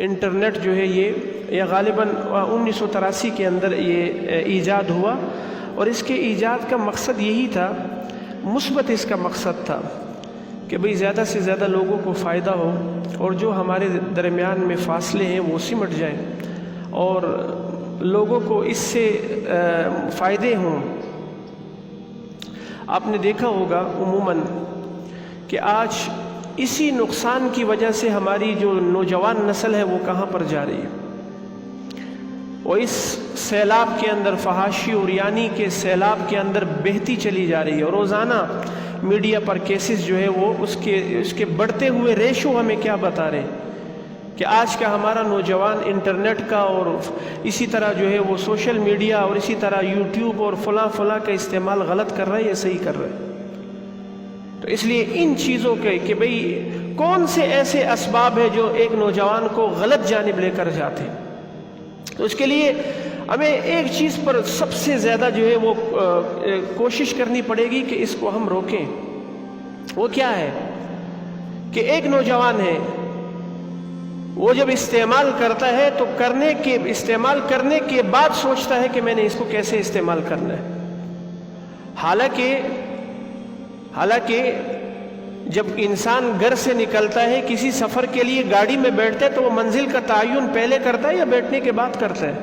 Internet جو ہے یہ غالباً 1983 کے اندر یہ ایجاد ہوا، اور اس کے ایجاد کا مقصد یہی تھا، مثبت اس کا مقصد تھا کہ بھئی زیادہ سے زیادہ لوگوں کو فائدہ ہو، اور جو ہمارے درمیان میں فاصلے ہیں وہ سمٹ جائیں، اور لوگوں کو اس سے فائدے ہوں۔ آپ نے دیکھا ہوگا عموماً کہ آج اسی نقصان کی وجہ سے ہماری جو نوجوان نسل ہے وہ کہاں پر جا رہی ہے، وہ اس سیلاب کے اندر، فحاشی اور یعنی کے سیلاب کے اندر بہتی چلی جا رہی ہے، اور روزانہ میڈیا پر کیسز جو ہے وہ اس کے بڑھتے ہوئے ریشو ہمیں کیا بتا رہے ہیں کہ آج کا ہمارا نوجوان انٹرنیٹ کا اور اسی طرح جو ہے وہ سوشل میڈیا اور اسی طرح یوٹیوب اور فلاں کا استعمال غلط کر رہا ہے یا صحیح کر رہا ہے۔ تو اس لیے ان چیزوں کے کہ بھئی کون سے ایسے اسباب ہیں جو ایک نوجوان کو غلط جانب لے کر جاتے ہیں، تو اس کے لیے ہمیں ایک چیز پر سب سے زیادہ جو ہے وہ کوشش کرنی پڑے گی کہ اس کو ہم روکیں۔ وہ کیا ہے کہ ایک نوجوان ہے، وہ جب استعمال کرتا ہے تو استعمال کرنے کے بعد سوچتا ہے کہ میں نے اس کو کیسے استعمال کرنا ہے۔ حالانکہ جب انسان گھر سے نکلتا ہے کسی سفر کے لیے گاڑی میں بیٹھتا ہے تو وہ منزل کا تعین پہلے کرتا ہے یا بیٹھنے کے بعد کرتا ہے؟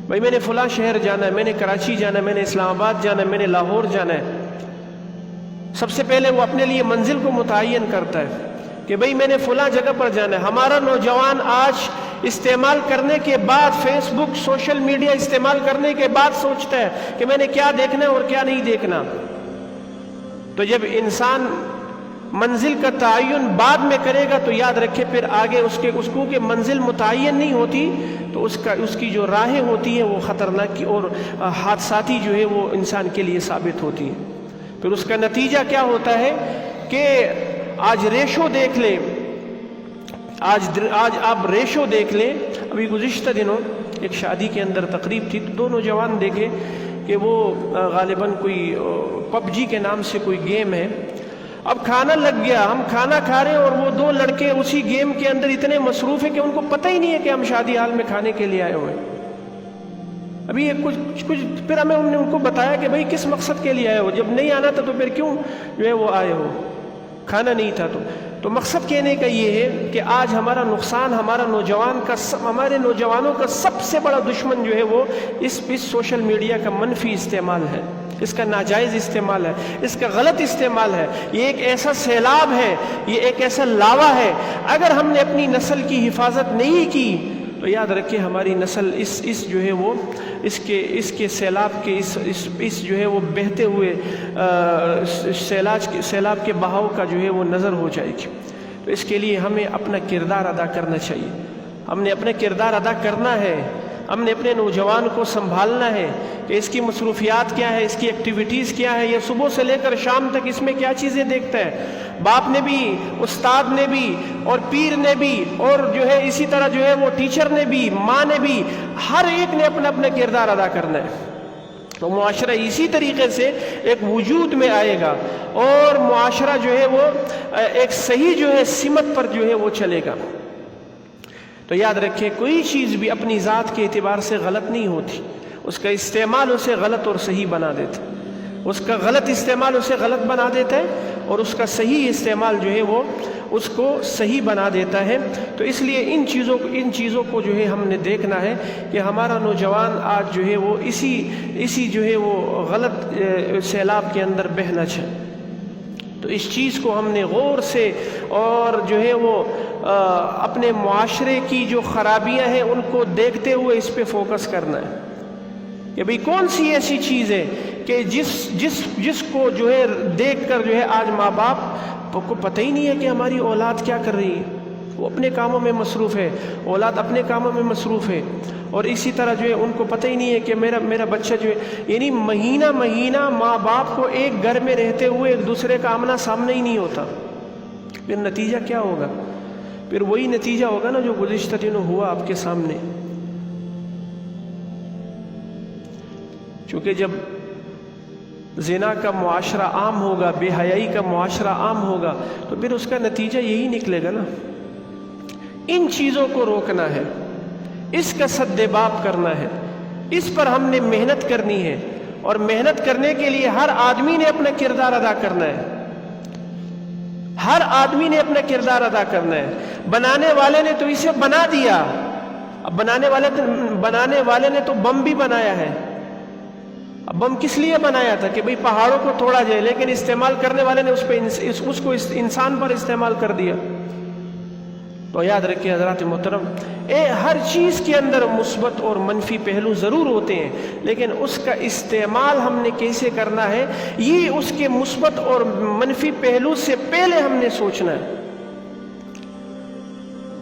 بھائی میں نے فلاں شہر جانا ہے، میں نے کراچی جانا ہے، میں نے اسلام آباد جانا ہے، میں نے لاہور جانا ہے۔ سب سے پہلے وہ اپنے لیے منزل کو متعین کرتا ہے کہ بھئی میں نے فلاں جگہ پر جانا ہے۔ ہمارا نوجوان آج استعمال کرنے کے بعد، فیس بک، سوشل میڈیا استعمال کرنے کے بعد سوچتا ہے کہ میں نے کیا دیکھنا ہے اور کیا نہیں دیکھنا۔ تو جب انسان منزل کا تعین بعد میں کرے گا تو یاد رکھے پھر آگے اس کو کہ منزل متعین نہیں ہوتی تو اس کی جو راہیں ہوتی ہیں وہ خطرناک اور حادثاتی جو ہے وہ انسان کے لیے ثابت ہوتی ہیں۔ پھر اس کا نتیجہ کیا ہوتا ہے کہ آج ریشو دیکھ لیں، آج آپ ریشو دیکھ لیں۔ ابھی گزشتہ دنوں ایک شادی کے اندر تقریب تھی، 2 نوجوان دیکھے کہ وہ غالباً کوئی پب جی کے نام سے کوئی گیم ہے۔ اب کھانا لگ گیا، ہم کھانا کھا رہے ہیں اور وہ 2 لڑکے اسی گیم کے اندر اتنے مصروف ہیں کہ ان کو پتہ ہی نہیں ہے کہ ہم شادی حال میں کھانے کے لیے آئے ہوئے ہیں۔ ابھی یہ کچھ پھر ہم نے ان کو بتایا کہ بھئی کس مقصد کے لیے آئے ہو، جب نہیں آنا تھا تو پھر کیوں جو ہے وہ آئے ہو، کھانا نہیں تھا تو مقصد کہنے کا یہ ہے کہ آج ہمارا نقصان، ہمارے نوجوانوں کا سب سے بڑا دشمن جو ہے وہ اس سوشل میڈیا کا منفی استعمال ہے، اس کا ناجائز استعمال ہے، اس کا غلط استعمال ہے۔ یہ ایک ایسا سیلاب ہے، یہ ایک ایسا لاوا ہے، اگر ہم نے اپنی نسل کی حفاظت نہیں کی تو یاد رکھیں ہماری نسل اس جو ہے وہ اس کے سیلاب کے اس جو ہے وہ بہتے ہوئے سیلاب کے بہاؤ کا جو ہے وہ نظر ہو جائے گی۔ تو اس کے لیے ہمیں اپنا کردار ادا کرنا چاہیے، ہم نے اپنا کردار ادا کرنا ہے، ہم نے اپنے نوجوان کو سنبھالنا ہے کہ اس کی مصروفیات کیا ہے، اس کی ایکٹیویٹیز کیا ہے، یہ صبح سے لے کر شام تک اس میں کیا چیزیں دیکھتا ہے۔ باپ نے بھی، استاد نے بھی، اور پیر نے بھی، اور جو ہے اسی طرح جو ہے وہ ٹیچر نے بھی، ماں نے بھی، ہر ایک نے اپنا اپنا کردار ادا کرنا ہے۔ تو معاشرہ اسی طریقے سے ایک وجود میں آئے گا اور معاشرہ جو ہے وہ ایک صحیح جو ہے سمت پر جو ہے وہ چلے گا۔ تو یاد رکھیں کوئی چیز بھی اپنی ذات کے اعتبار سے غلط نہیں ہوتی، اس کا استعمال اسے غلط اور صحیح بنا دیتا ہے، اس کا غلط استعمال اسے غلط بنا دیتا ہے اور اس کا صحیح استعمال جو ہے وہ اس کو صحیح بنا دیتا ہے۔ تو اس لیے ان چیزوں کو جو ہے ہم نے دیکھنا ہے کہ ہمارا نوجوان آج جو ہے وہ اسی جو ہے وہ غلط سیلاب کے اندر بہنا چاہے۔ تو اس چیز کو ہم نے غور سے اور جو ہے وہ اپنے معاشرے کی جو خرابیاں ہیں ان کو دیکھتے ہوئے اس پہ فوکس کرنا ہے کہ بھئی کون سی ایسی چیز ہے کہ جس کو جو ہے دیکھ کر جو ہے آج ماں باپ کو پتہ ہی نہیں ہے کہ ہماری اولاد کیا کر رہی ہے، وہ اپنے کاموں میں مصروف ہے، اولاد اپنے کاموں میں مصروف ہے، اور اسی طرح جو ہے ان کو پتہ ہی نہیں ہے کہ میرا بچہ جو ہے، یعنی مہینہ ماں باپ کو ایک گھر میں رہتے ہوئے ایک دوسرے کا آمنا سامنا ہی نہیں ہوتا۔ پھر نتیجہ کیا ہوگا؟ پھر وہی نتیجہ ہوگا نا جو گزشتہ دنوں ہوا آپ کے سامنے۔ چونکہ جب زنا کا معاشرہ عام ہوگا، بے حیائی کا معاشرہ عام ہوگا، تو پھر اس کا نتیجہ یہی نکلے گا نا ان چیزوں کو روکنا ہے، اس کا سدباب کرنا ہے، اس پر ہم نے محنت کرنی ہے، اور محنت کرنے کے لیے ہر آدمی نے اپنا کردار ادا کرنا ہے، ہر آدمی نے اپنا کردار ادا کرنا ہے۔ بنانے والے نے تو اسے بنا دیا، اب بنانے والے نے تو بم بھی بنایا ہے۔ اب بم کس لیے بنایا تھا؟ کہ بھئی پہاڑوں کو توڑا جائے، لیکن استعمال کرنے والے نے اس کو انسان پر استعمال کر دیا۔ تو یاد رکھیں حضرات محترم، ہر چیز کے اندر مثبت اور منفی پہلو ضرور ہوتے ہیں، لیکن اس کا استعمال ہم نے کیسے کرنا ہے، یہ اس کے مثبت اور منفی پہلو سے پہلے ہم نے سوچنا ہے۔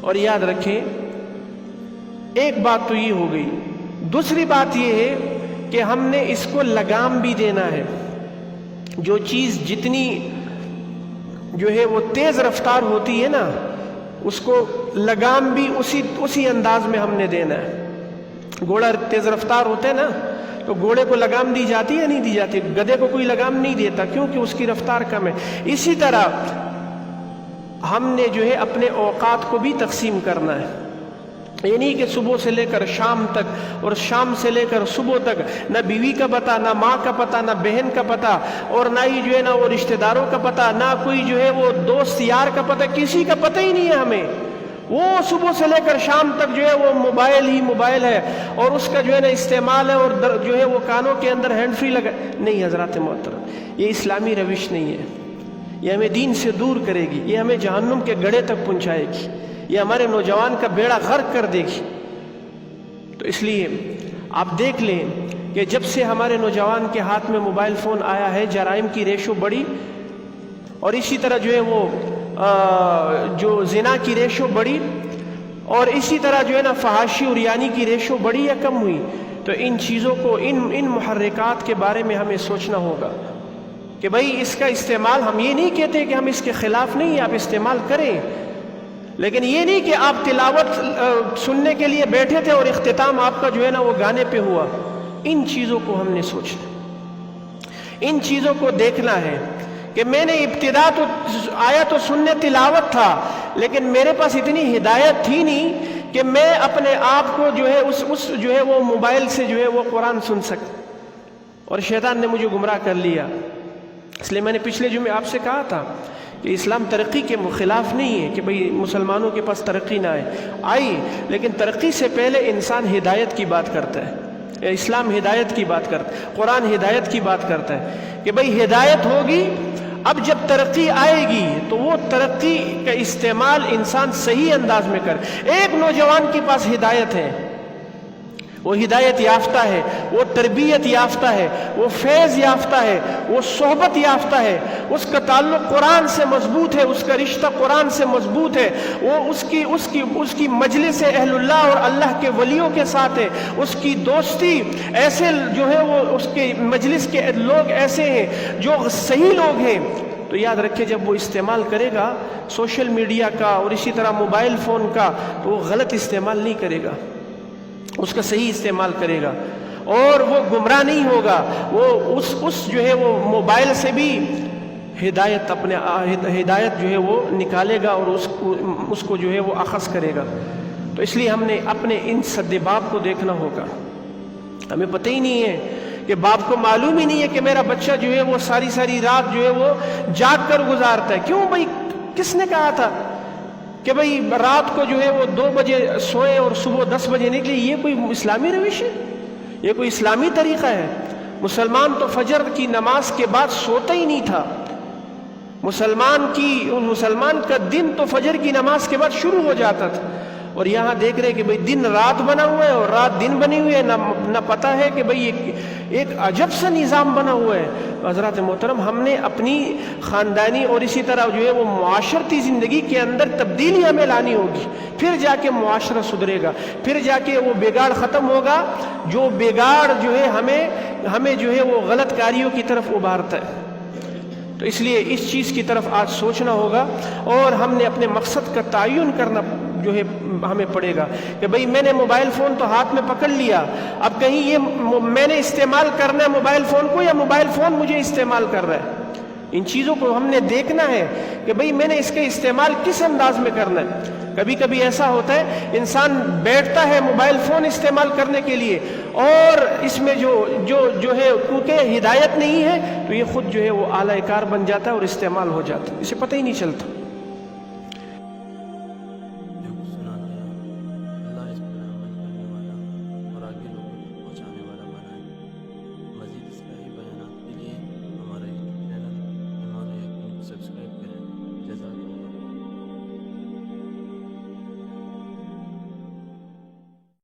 اور یاد رکھیں، ایک بات تو یہ ہو گئی، دوسری بات یہ ہے کہ ہم نے اس کو لگام بھی دینا ہے۔ جو چیز جتنی جو ہے وہ تیز رفتار ہوتی ہے نا، اس کو لگام بھی اسی انداز میں ہم نے دینا ہے۔ گھوڑا تیز رفتار ہوتا ہے نا، تو گھوڑے کو لگام دی جاتی ہے نہیں دی جاتی؟ گدھے کو کوئی لگام نہیں دیتا، کیونکہ اس کی رفتار کم ہے۔ اسی طرح ہم نے جو ہے اپنے اوقات کو بھی تقسیم کرنا ہے، یعنی کہ صبح سے لے کر شام تک، اور شام سے لے کر صبح تک نہ بیوی کا پتہ، نہ ماں کا پتہ، نہ بہن کا پتہ، اور نہ ہی جو ہے نا وہ رشتہ داروں کا پتہ، نہ کوئی جو ہے وہ دوست یار کا پتہ، کسی کا پتہ ہی نہیں ہے ہمیں۔ وہ صبح سے لے کر شام تک جو ہے وہ موبائل ہی موبائل ہے، اور اس کا جو ہے نا استعمال ہے، اور جو ہے وہ کانوں کے اندر ہینڈ فری لگا نہیں۔ حضرات محترم، یہ اسلامی روش نہیں ہے، یہ ہمیں دین سے دور کرے گی، یہ ہمیں جہنم کے گڑھے تک پہنچائے گی، یہ ہمارے نوجوان کا بیڑا غرق کر دے گی۔ تو اس لیے آپ دیکھ لیں کہ جب سے ہمارے نوجوان کے ہاتھ میں موبائل فون آیا ہے، جرائم کی ریشو بڑھی، اور اسی طرح جو ہے وہ جو زنا کی ریشو بڑھی، اور اسی طرح جو ہے نا فحاشی اور یانی کی ریشو بڑھی یا کم ہوئی؟ تو ان چیزوں کو، ان محرکات کے بارے میں ہمیں سوچنا ہوگا کہ بھئی اس کا استعمال، ہم یہ نہیں کہتے کہ ہم اس کے خلاف نہیں، آپ استعمال کریں، لیکن یہ نہیں کہ آپ تلاوت سننے کے لیے بیٹھے تھے اور اختتام آپ کا جو ہے نا وہ گانے پہ ہوا۔ ان چیزوں کو ہم نے سوچنا، ان چیزوں کو دیکھنا ہے کہ میں نے ابتدا تو آیا تو سننے تلاوت تھا، لیکن میرے پاس اتنی ہدایت تھی نہیں کہ میں اپنے آپ کو جو ہے اس جو ہے وہ موبائل سے جو ہے وہ قرآن سن سکتا، اور شیطان نے مجھے گمراہ کر لیا۔ اس لیے میں نے پچھلے جمعے آپ سے کہا تھا کہ اسلام ترقی کے خلاف نہیں ہے کہ بھئی مسلمانوں کے پاس ترقی نہ آئی، لیکن ترقی سے پہلے انسان ہدایت کی بات کرتا ہے، اسلام ہدایت کی بات کرتا ہے، قرآن ہدایت کی بات کرتا ہے کہ بھئی ہدایت ہوگی، اب جب ترقی آئے گی تو وہ ترقی کا استعمال انسان صحیح انداز میں کر۔ ایک نوجوان کے پاس ہدایت ہے، وہ ہدایت یافتہ ہے، وہ تربیت یافتہ ہے، وہ فیض یافتہ ہے، وہ صحبت یافتہ ہے، اس کا تعلق قرآن سے مضبوط ہے، اس کا رشتہ قرآن سے مضبوط ہے، وہ اس کی مجلس اہل اللہ اور اللہ کے ولیوں کے ساتھ ہے، اس کی دوستی ایسے جو ہے وہ اس کے مجلس کے لوگ ایسے ہیں جو صحیح لوگ ہیں۔ تو یاد رکھے جب وہ استعمال کرے گا سوشل میڈیا کا اور اسی طرح موبائل فون کا، تو وہ غلط استعمال نہیں کرے گا، اس کا صحیح استعمال کرے گا، اور وہ گمراہ نہیں ہوگا، وہ اس جو ہے وہ موبائل سے بھی ہدایت جو ہے وہ نکالے گا، اور اس کو جو ہے وہ اخذ کرے گا۔ تو اس لیے ہم نے اپنے ان سدباب کو دیکھنا ہوگا۔ ہمیں پتہ ہی نہیں ہے کہ باپ کو معلوم ہی نہیں ہے کہ میرا بچہ جو ہے وہ ساری رات جو ہے وہ جاگ کر گزارتا ہے۔ کیوں بھائی؟ کس نے کہا تھا کہ بھئی رات کو جو ہے وہ 2 بجے سوئے اور صبح 10 بجے نکلے؟ یہ کوئی اسلامی روش ہے؟ یہ کوئی اسلامی طریقہ ہے؟ مسلمان تو فجر کی نماز کے بعد سوتا ہی نہیں تھا، مسلمان کا دن تو فجر کی نماز کے بعد شروع ہو جاتا تھا، اور یہاں دیکھ رہے کہ بھئی دن رات بنا ہوا ہے اور رات دن بنی ہوئی ہے، نہ پتہ ہے کہ بھئی ایک عجب سا نظام بنا ہوا ہے۔ حضرات محترم، ہم نے اپنی خاندانی اور اسی طرح جو ہے وہ معاشرتی زندگی کے اندر تبدیلی ہمیں لانی ہوگی، پھر جا کے معاشرہ سدھرے گا، پھر جا کے وہ بگاڑ ختم ہوگا، جو بگاڑ جو ہے ہمیں جو ہے وہ غلط کاریوں کی طرف ابھارتا ہے۔ تو اس لیے اس چیز کی طرف آج سوچنا ہوگا، اور ہم نے اپنے مقصد کا تعین کرنا جو ہے ہمیں پڑے گا کہ بھئی میں نے موبائل فون تو ہاتھ میں پکڑ لیا، اب کہیں یہ میں نے استعمال کرنا ہے موبائل فون کو یا موبائل فون مجھے استعمال کر رہا ہے؟ ان چیزوں کو ہم نے دیکھنا ہے کہ بھئی میں نے اس کا استعمال کس انداز میں کرنا ہے. کبھی کبھی ایسا ہوتا ہے انسان بیٹھتا ہے موبائل فون استعمال کرنے کے لیے اور اس میں جو ہے کیونکہ ہدایت نہیں ہے تو یہ خود جو ہے وہ اعلی کار بن جاتا ہے اور استعمال ہو جاتا ہے, اسے پتہ ہی نہیں چلتا. اللہ اس پر عمل کرنے والا اور آگے لوگوں کو پہنچانے والا بنائے. مزید اصلاحی بیانات کے لیے ہمارا یوٹیوب چینل ایمان و یقین کو سبسکرائب